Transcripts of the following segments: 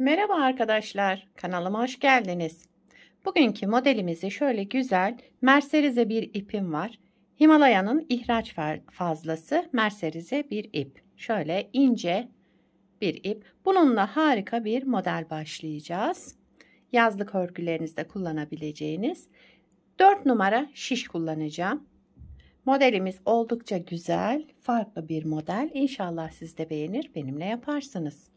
Merhaba arkadaşlar, kanalıma hoş geldiniz. Bugünkü modelimizi şöyle güzel merserize bir ipim var. Himalaya'nın ihraç fazlası merserize bir ip. Şöyle ince bir ip. Bununla harika bir model başlayacağız. Yazlık örgülerinizde kullanabileceğiniz 4 numara şiş kullanacağım. Modelimiz oldukça güzel, farklı bir model. İnşallah siz de beğenir, benimle yaparsınız.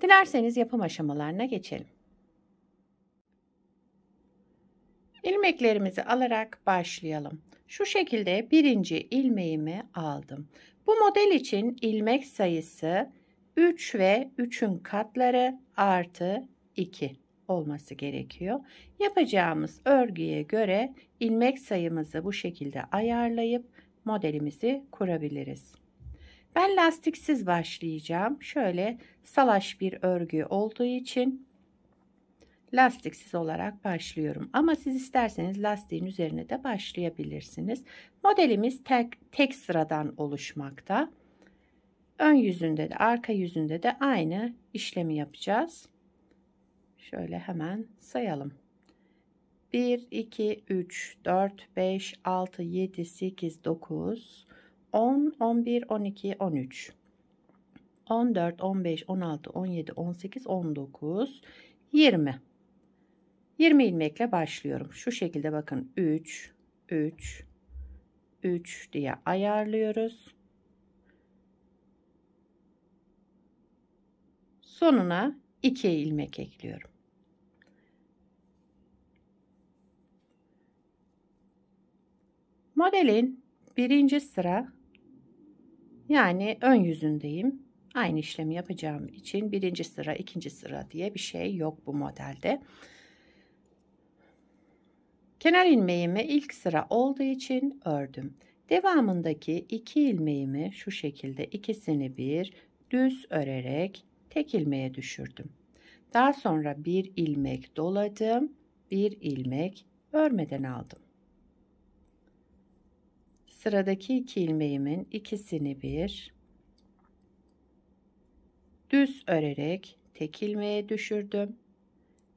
Dilerseniz yapım aşamalarına geçelim. İlmeklerimizi alarak başlayalım. Şu şekilde birinci ilmeğimi aldım. Bu model için ilmek sayısı 3 ve 3'ün katları artı 2 olması gerekiyor. Yapacağımız örgüye göre ilmek sayımızı bu şekilde ayarlayıp modelimizi kurabiliriz. Ben lastiksiz başlayacağım. Şöyle salaş bir örgü olduğu için lastiksiz olarak başlıyorum. Ama siz isterseniz lastiğin üzerine de başlayabilirsiniz. Modelimiz tek sıradan oluşmakta. Ön yüzünde de arka yüzünde de aynı işlemi yapacağız. Şöyle hemen sayalım. 1, 2, 3, 4, 5, 6, 7, 8, 9, 10, 11, 12, 13, 14, 15, 16, 17, 18, 19, 20. 20 ilmekle başlıyorum. Şu şekilde bakın 3, 3, 3 diye ayarlıyoruz. Sonuna 2 ilmek ekliyorum. Modelin birinci sıra yani ön yüzündeyim. Aynı işlemi yapacağım için birinci sıra, ikinci sıra diye bir şey yok bu modelde. Kenar ilmeğimi ilk sıra olduğu için ördüm. Devamındaki 2 ilmeğimi şu şekilde ikisini bir düz örerek tek ilmeğe düşürdüm. Daha sonra bir ilmek doladım, bir ilmek örmeden aldım. Sıradaki 2 ilmeğimin ikisini bir düz örerek tek ilmeğe düşürdüm.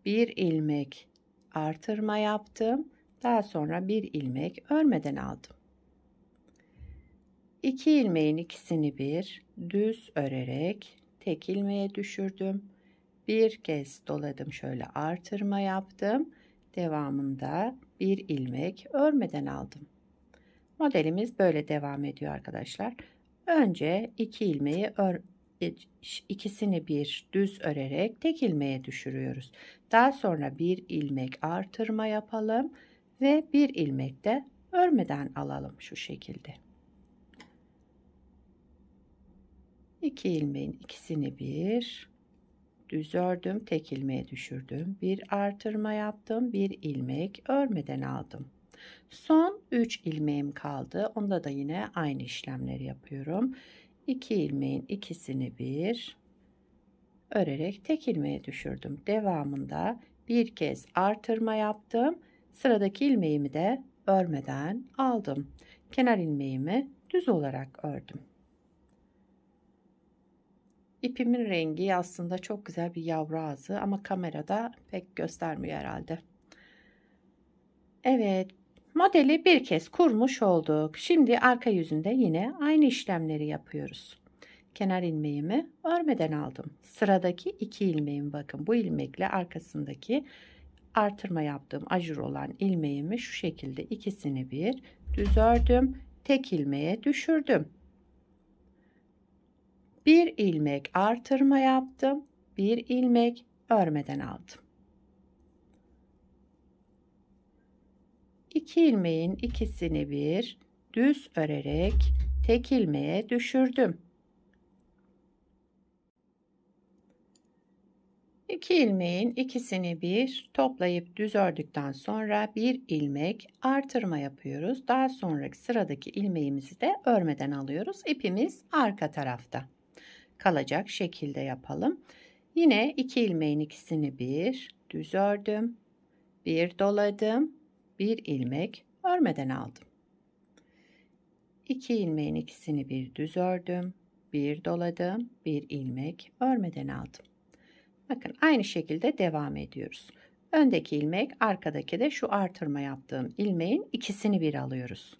Bir ilmek artırma yaptım. Daha sonra bir ilmek örmeden aldım. 2 ilmeğin ikisini bir düz örerek tek ilmeğe düşürdüm. Bir kez doladım, şöyle artırma yaptım. Devamında bir ilmek örmeden aldım. Modelimiz böyle devam ediyor arkadaşlar. Önce 2 ilmeği ikisini bir düz örerek tek ilmeğe düşürüyoruz. Daha sonra bir ilmek artırma yapalım ve bir ilmek de örmeden alalım şu şekilde. 2 ilmeğin ikisini bir düz ördüm, tek ilmeğe düşürdüm, bir artırma yaptım, bir ilmek örmeden aldım. Son 3 ilmeğim kaldı. Onda da yine aynı işlemleri yapıyorum. 2 ilmeğin ikisini bir örerek tek ilmeğe düşürdüm. Devamında bir kez artırma yaptım. Sıradaki ilmeğimi de örmeden aldım. Kenar ilmeğimi düz olarak ördüm. İpimin rengi aslında çok güzel bir yavru ağzı ama kamerada pek göstermiyor herhalde. Evet, modeli bir kez kurmuş olduk. Şimdi arka yüzünde yine aynı işlemleri yapıyoruz. Kenar ilmeğimi örmeden aldım. Sıradaki 2 ilmeğim, bakın bu ilmekle arkasındaki artırma yaptığım ajur olan ilmeğimi şu şekilde ikisini bir düz ördüm. Tek ilmeğe düşürdüm. Bir ilmek artırma yaptım. Bir ilmek örmeden aldım. 2 ilmeğin ikisini bir düz örerek tek ilmeğe düşürdüm. 2 ilmeğin ikisini bir toplayıp düz ördükten sonra bir ilmek artırma yapıyoruz. Daha sonraki sıradaki ilmeğimizi de örmeden alıyoruz. İpimiz arka tarafta kalacak şekilde yapalım. Yine 2 ilmeğin ikisini bir düz ördüm. Bir doladım. Bir ilmek örmeden aldım. 2 ilmeğin ikisini bir düz ördüm. Bir doladım. Bir ilmek örmeden aldım. Bakın aynı şekilde devam ediyoruz. Öndeki ilmek, arkadaki de şu artırma yaptığım ilmeğin ikisini bir alıyoruz.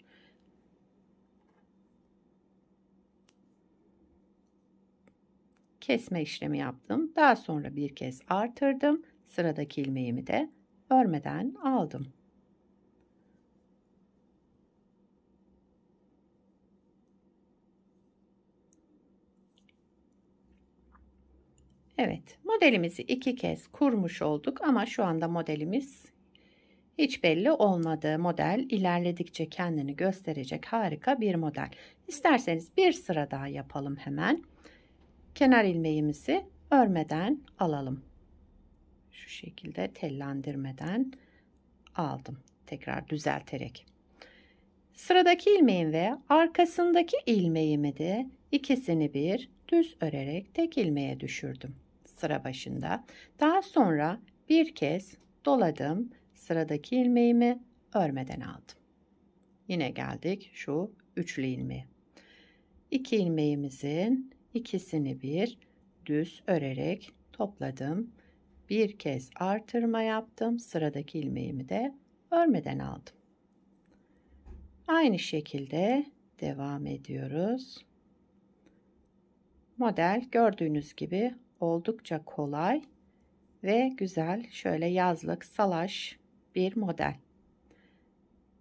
Kesme işlemi yaptım. Daha sonra bir kez artırdım. Sıradaki ilmeğimi de örmeden aldım. Evet, modelimizi 2 kez kurmuş olduk ama şu anda modelimiz hiç belli olmadı. Model ilerledikçe kendini gösterecek harika bir model. İsterseniz bir sıra daha yapalım hemen. Kenar ilmeğimizi örmeden alalım. Şu şekilde tellendirmeden aldım. Tekrar düzelterek. Sıradaki ilmeğim ve arkasındaki ilmeğimi de ikisini bir düz örerek tek ilmeğe düşürdüm sıra başında. Daha sonra bir kez doladım. Sıradaki ilmeğimi örmeden aldım. Yine geldik şu üçlü ilmeğe. İki ilmeğimizin ikisini bir düz örerek topladım. Bir kez artırma yaptım. Sıradaki ilmeğimi de örmeden aldım. Aynı şekilde devam ediyoruz. Model gördüğünüz gibi oldukça kolay ve güzel, şöyle yazlık salaş bir model.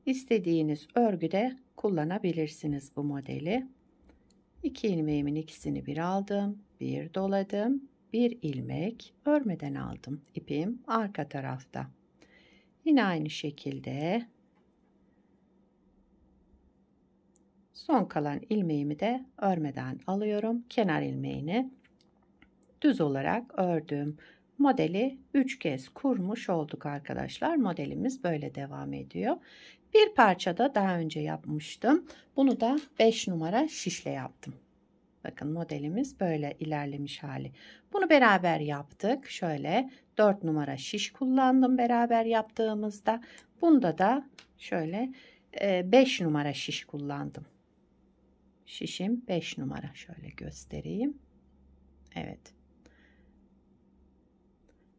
İstediğiniz örgüde kullanabilirsiniz bu modeli. İki ilmeğimin ikisini bir aldım, bir doladım, bir ilmek örmeden aldım. İpim arka tarafta. Yine aynı şekilde son kalan ilmeğimi de örmeden alıyorum. Kenar ilmeğini düz olarak ördüm. Modeli 3 kez kurmuş olduk arkadaşlar. Modelimiz böyle devam ediyor. Bir parça da daha önce yapmıştım. Bunu da 5 numara şişle yaptım. Bakın modelimiz böyle ilerlemiş hali. Bunu beraber yaptık. Şöyle 4 numara şiş kullandım beraber yaptığımızda. Bunda da şöyle 5 numara şiş kullandım. Şişim 5 numara. Şöyle göstereyim. Evet.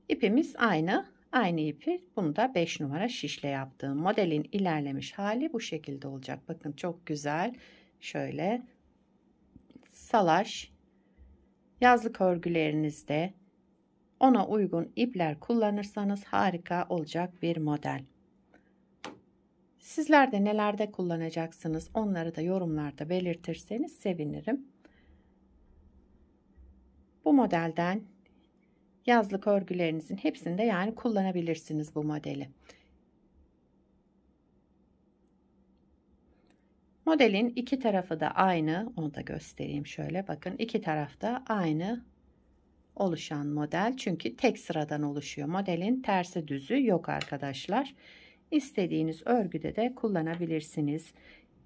İpimiz aynı. Aynı ipi bunu da 5 numara şişle yaptığım modelin ilerlemiş hali bu şekilde olacak. Bakın çok güzel. Şöyle salaş yazlık örgülerinizde ona uygun ipler kullanırsanız harika olacak bir model. Sizler de nelerde kullanacaksınız onları da yorumlarda belirtirseniz sevinirim. Bu modelden yazlık örgülerinizin hepsinde yani kullanabilirsiniz bu modeli. Modelin iki tarafı da aynı. Onu da göstereyim şöyle. Bakın iki tarafta aynı oluşan model. Çünkü tek sıradan oluşuyor. Modelin tersi düzü yok arkadaşlar. İstediğiniz örgüde de kullanabilirsiniz.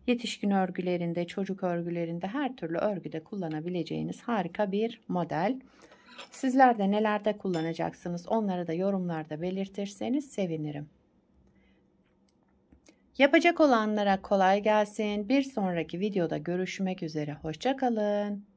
Yetişkin örgülerinde, çocuk örgülerinde her türlü örgüde kullanabileceğiniz harika bir model. Sizler de nelerde kullanacaksınız onları da yorumlarda belirtirseniz sevinirim. Yapacak olanlara kolay gelsin. Bir sonraki videoda görüşmek üzere. Hoşça kalın.